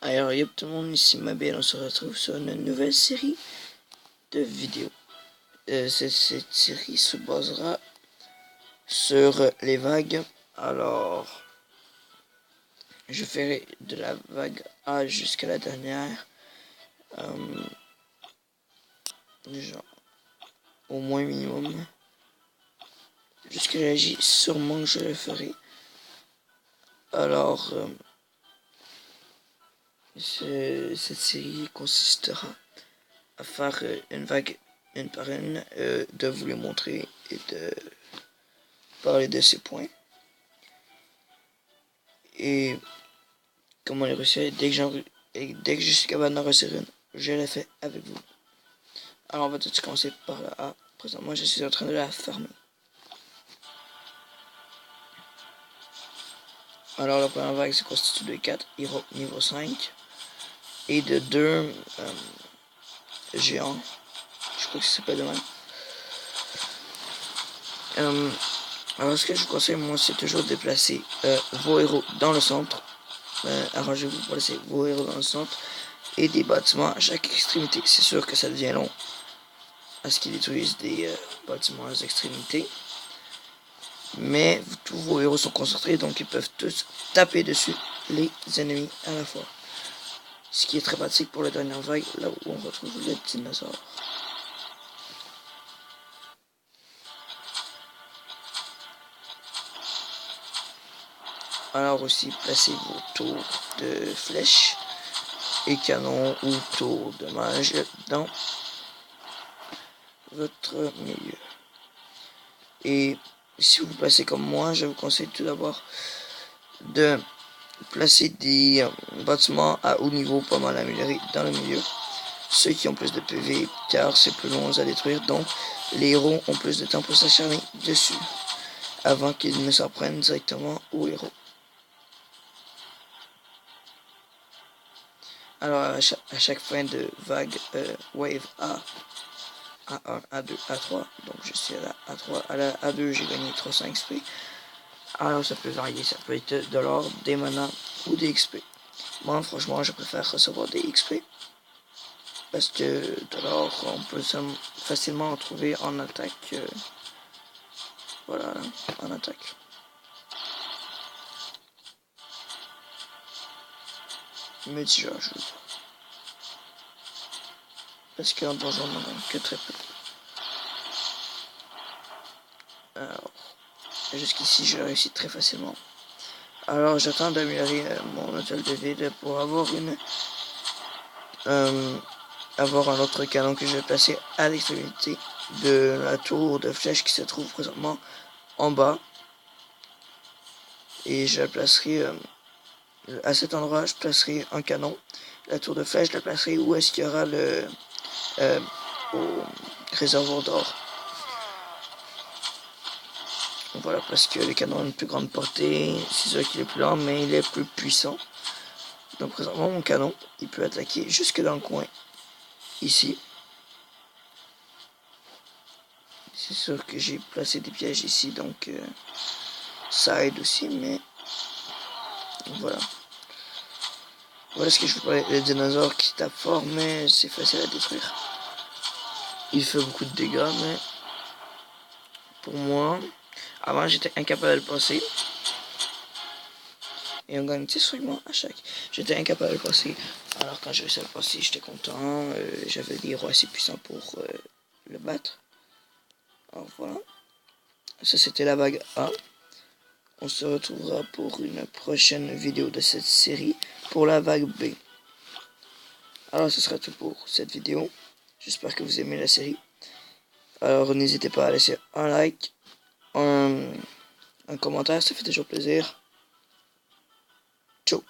Alors, yop tout le monde, ici Mabel, on se retrouve sur une nouvelle série de vidéos. Cette série se basera sur les vagues. Alors, je ferai de la vague A jusqu'à la dernière. Genre, au moins minimum. Jusqu'à la J, sûrement que je le ferai. Alors, cette série consistera à faire une vague une par une, de vous les montrer et de parler de ces points. Et comment les réussir, dès que je suis capable d'en réussir une, je la fais avec vous. Alors on va tout de suite commencer par la A. Présentement je suis en train de la fermer. Alors la première vague se constitue de 4 héros niveau 5 et de 2 géants. Je crois que ça s'appelle de même. Alors ce que je vous conseille moi c'est toujours de déplacer vos héros dans le centre. Arrangez-vous pour laisser vos héros dans le centre et des bâtiments à chaque extrémité. C'est sûr que ça devient long à ce qu'ils détruisent des bâtiments aux extrémités. Mais tous vos héros sont concentrés, donc ils peuvent tous taper dessus les ennemis à la fois. Ce qui est très pratique pour la dernière vague, là où on retrouve les dinosaures. Alors aussi, placez vos tours de flèches et canons ou tours de mage dans votre milieu. Et si vous placez comme moi, je vous conseille tout d'abord de placer des bâtiments à haut niveau pas mal améliorés dans le milieu. Ceux qui ont plus de PV car c'est plus long à détruire, donc les héros ont plus de temps pour s'acharner dessus avant qu'ils ne s'en prennent directement aux héros. Alors à chaque fin de vague wave A, A1, A2, A3, donc je suis à la A3, à la A2 j'ai gagné 300 XP. Alors ça peut varier, ça peut être de l'or, des mana ou des XP. Moi franchement je préfère recevoir des XP. Parce que de l'or on peut facilement en trouver en attaque. Voilà, en attaque. Multijoueur, je veux dire. Parce qu'en donjon on n'en a que très peu. Alors, jusqu'ici je réussis très facilement. Alors j'attends d'améliorer mon hôtel de ville pour avoir avoir un autre canon que je vais placer à l'extrémité de la tour de flèche qui se trouve présentement en bas. Et je la placerai à cet endroit, je placerai un canon. La tour de flèche, je la placerai où est-ce qu'il y aura le au réservoir d'or. Voilà, parce que le canon a une plus grande portée, c'est sûr qu'il est plus lent, mais il est plus puissant. Donc présentement, mon canon, il peut attaquer jusque dans le coin, ici. C'est sûr que j'ai placé des pièges ici, donc ça aide aussi, mais voilà. Voilà ce que je vous parlais, le dinosaure qui tape fort, mais c'est facile à détruire. Il fait beaucoup de dégâts, mais pour moi, avant j'étais incapable de le passer. Et on gagne 10 fragments à chaque. J'étais incapable de le passer. Alors quand j'ai réussi à le passer, j'étais content. J'avais des héros assez puissants pour le battre. Alors voilà. Ça c'était la vague A. On se retrouvera pour une prochaine vidéo de cette série pour la vague B. Alors ce sera tout pour cette vidéo. J'espère que vous aimez la série. Alors n'hésitez pas à laisser un like, un commentaire, ça fait toujours plaisir. Ciao.